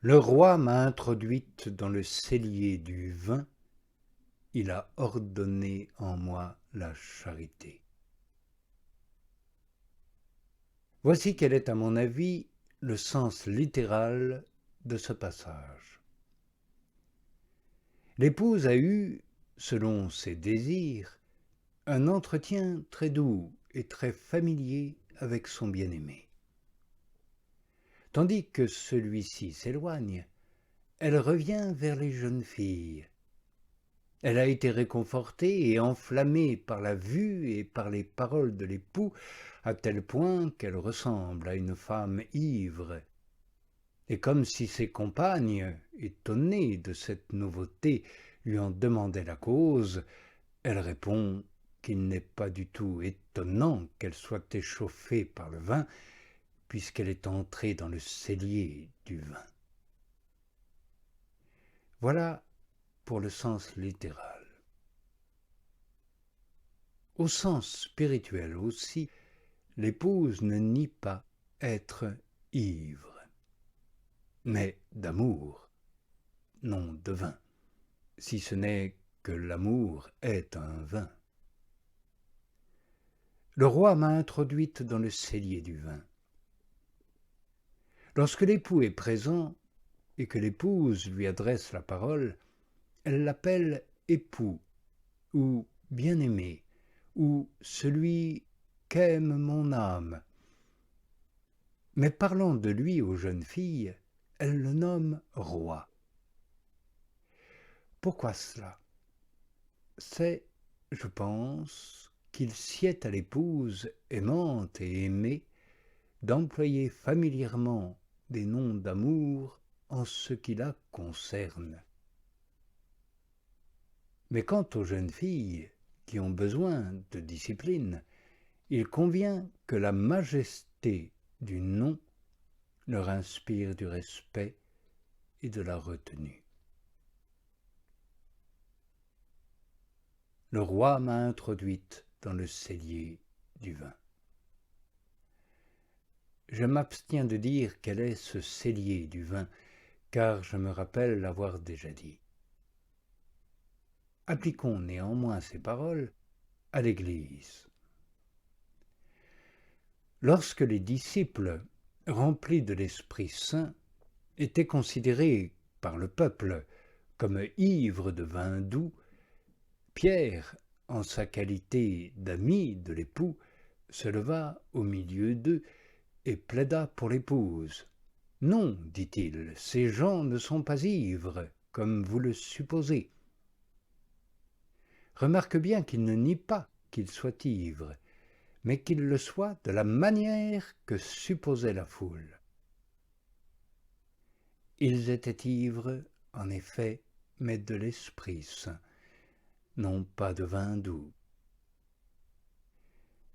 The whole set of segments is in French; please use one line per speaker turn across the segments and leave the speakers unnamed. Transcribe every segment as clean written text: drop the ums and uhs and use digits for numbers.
Le roi m'a introduite dans le cellier du vin, il a ordonné en moi la charité. Voici quel est à mon avis le sens littéral de ce passage. L'épouse a eu, selon ses désirs, un entretien très doux et très familier avec son bien-aimé. Tandis que celui-ci s'éloigne, elle revient vers les jeunes filles. Elle a été réconfortée et enflammée par la vue et par les paroles de l'époux, à tel point qu'elle ressemble à une femme ivre. Et comme si ses compagnes, étonnées de cette nouveauté, lui en demandaient la cause, elle répond qu'il n'est pas du tout étonnant qu'elle soit échauffée par le vin, puisqu'elle est entrée dans le cellier du vin. Voilà pour le sens littéral. Au sens spirituel aussi, l'épouse ne nie pas être ivre, mais d'amour, non de vin, si ce n'est que l'amour est un vin. Le roi m'a introduite dans le cellier du vin. Lorsque l'époux est présent et que l'épouse lui adresse la parole, elle l'appelle époux ou bien-aimé ou celui qu'aime mon âme. Mais parlant de lui aux jeunes filles, elle le nomme roi. Pourquoi cela? C'est, je pense, qu'il sied à l'épouse aimante et aimée d'employer familièrement des noms d'amour en ce qui la concerne. Mais quant aux jeunes filles qui ont besoin de discipline, il convient que la majesté du nom leur inspire du respect et de la retenue. Le roi m'a introduite dans le cellier du vin. Je m'abstiens de dire quel est ce cellier du vin, car je me rappelle l'avoir déjà dit. Appliquons néanmoins ces paroles à l'Église. Lorsque les disciples, remplis de l'Esprit Saint, étaient considérés par le peuple comme ivres de vin doux, Pierre, en sa qualité d'ami de l'époux, se leva au milieu d'eux et plaida pour l'épouse. « Non, dit-il, ces gens ne sont pas ivres, comme vous le supposez. » Remarque bien qu'il ne nie pas qu'ils soient ivres, mais qu'ils le soient de la manière que supposait la foule. Ils étaient ivres, en effet, mais de l'Esprit Saint, non pas de vin doux.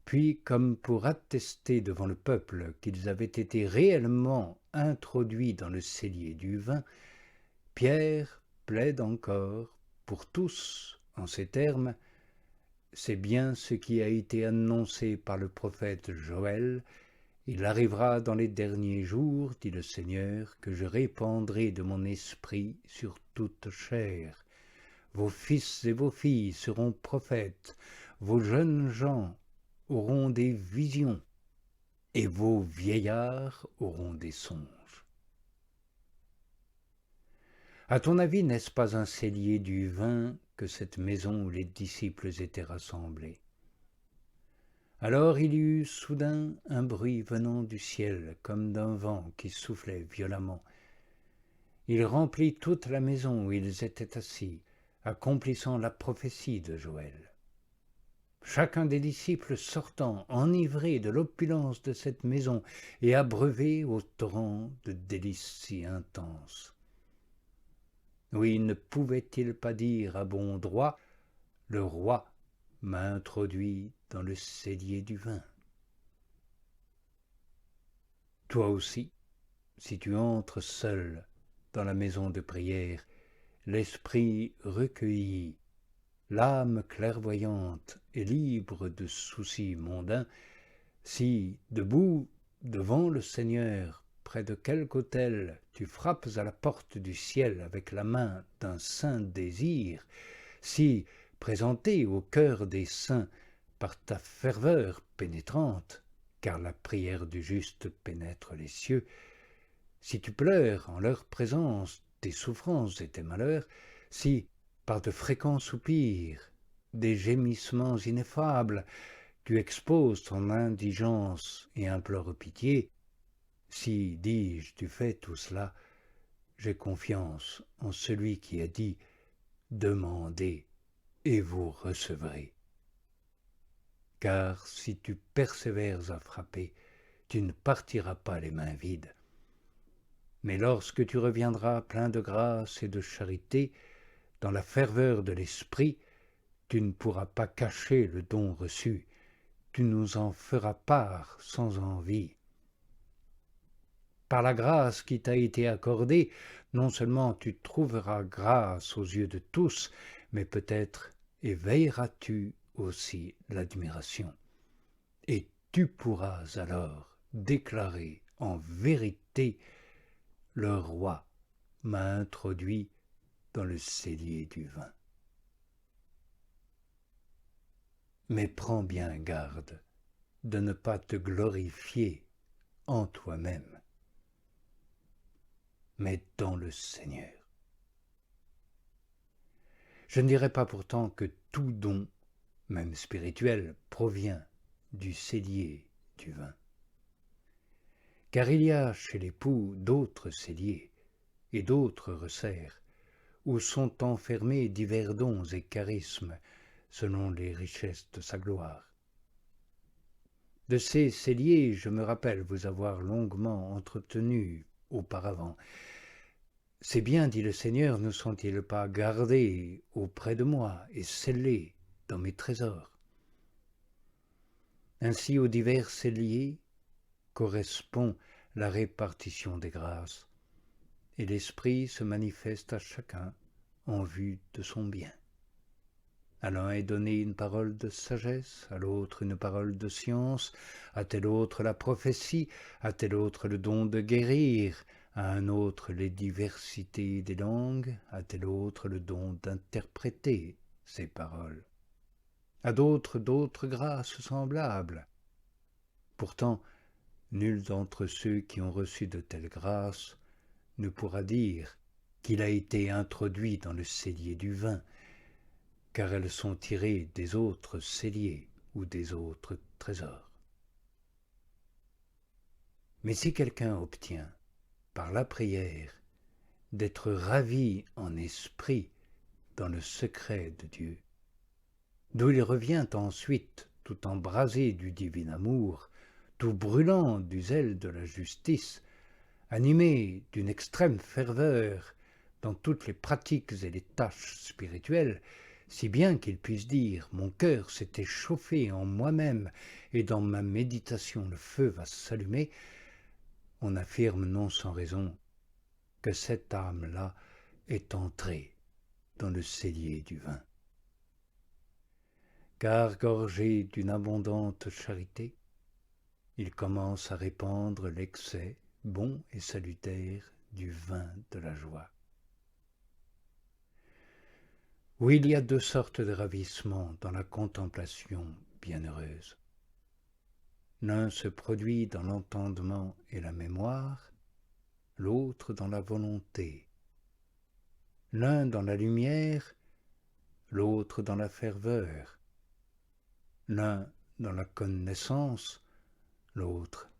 Puis, comme pour attester devant le peuple qu'ils avaient été réellement introduits dans le cellier du vin, Pierre plaide encore pour tous en ces termes: « C'est bien ce qui a été annoncé par le prophète Joël. Il arrivera dans les derniers jours, dit le Seigneur, que je répandrai de mon esprit sur toute chair. Vos fils et vos filles seront prophètes, vos jeunes gens auront des visions, et vos vieillards auront des songes. » À ton avis, n'est-ce pas un cellier du vin que cette maison où les disciples étaient rassemblés? Alors il y eut soudain un bruit venant du ciel, comme d'un vent qui soufflait violemment. Il remplit toute la maison où ils étaient assis, accomplissant la prophétie de Joël. Chacun des disciples sortant, enivré de l'opulence de cette maison et abreuvé au torrent de délices si intenses. Oui, ne pouvait-il pas dire à bon droit: « Le roi m'a introduit dans le cellier du vin ». Toi aussi, si tu entres seul dans la maison de prière, l'esprit recueilli, l'âme clairvoyante et libre de soucis mondains, si, debout devant le Seigneur, près de quelque autel tu frappes à la porte du ciel avec la main d'un saint désir, si, présenté au cœur des saints par ta ferveur pénétrante, car la prière du juste pénètre les cieux, si tu pleures en leur présence tes souffrances et tes malheurs, si, par de fréquents soupirs, des gémissements ineffables, tu exposes ton indigence et implores pitié, si, dis-je, tu fais tout cela, j'ai confiance en celui qui a dit « Demandez et vous recevrez ». Car si tu persévères à frapper, tu ne partiras pas les mains vides. Mais lorsque tu reviendras plein de grâce et de charité, dans la ferveur de l'esprit, tu ne pourras pas cacher le don reçu, tu nous en feras part sans envie. Par la grâce qui t'a été accordée, non seulement tu trouveras grâce aux yeux de tous, mais peut-être éveilleras-tu aussi l'admiration. Et tu pourras alors déclarer en vérité « Le roi m'a introduit dans le cellier du vin ». Mais prends bien garde de ne pas te glorifier en toi-même, mais dans le Seigneur. Je ne dirais pas pourtant que tout don, même spirituel, provient du cellier du vin. Car il y a chez l'époux d'autres celliers et d'autres resserres, où sont enfermés divers dons et charismes selon les richesses de sa gloire. De ces celliers, je me rappelle vous avoir longuement entretenu auparavant. Ces biens, dit le Seigneur, ne sont-ils pas gardés auprès de moi et scellés dans mes trésors? Ainsi aux divers celliers correspond la répartition des grâces, et l'Esprit se manifeste à chacun en vue de son bien. À l'un est donnée une parole de sagesse, à l'autre une parole de science, à tel autre la prophétie, à tel autre le don de guérir, à un autre les diversités des langues, à tel autre le don d'interpréter ces paroles, à d'autres grâces semblables. Pourtant, nul d'entre ceux qui ont reçu de telles grâces ne pourra dire qu'il a été introduit dans le cellier du vin, car elles sont tirées des autres celliers ou des autres trésors. Mais si quelqu'un obtient, par la prière, d'être ravi en esprit dans le secret de Dieu, d'où il revient ensuite tout embrasé du divin amour, tout brûlant du zèle de la justice, animé d'une extrême ferveur dans toutes les pratiques et les tâches spirituelles, si bien qu'il puisse dire « Mon cœur s'est échauffé en moi-même et dans ma méditation le feu va s'allumer », on affirme non sans raison que cette âme-là est entrée dans le cellier du vin. Car gorgé d'une abondante charité, il commence à répandre l'excès bon et salutaire du vin de la joie. Oui, il y a deux sortes de ravissement dans la contemplation bienheureuse. L'un se produit dans l'entendement et la mémoire, l'autre dans la volonté. L'un dans la lumière, l'autre dans la ferveur. L'un dans la connaissance, l'autre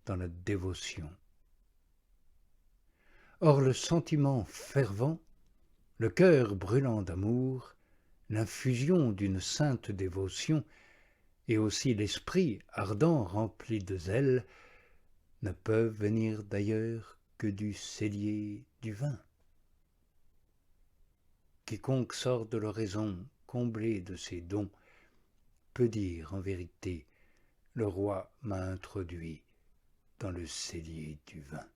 dans la dévotion. Or le sentiment fervent, le cœur brûlant d'amour, l'infusion d'une sainte dévotion, et aussi l'esprit ardent rempli de zèle, ne peuvent venir d'ailleurs que du cellier du vin. Quiconque sort de l'oraison comblé de ses dons peut dire en vérité « Le roi m'a introduit dans le cellier du vin ».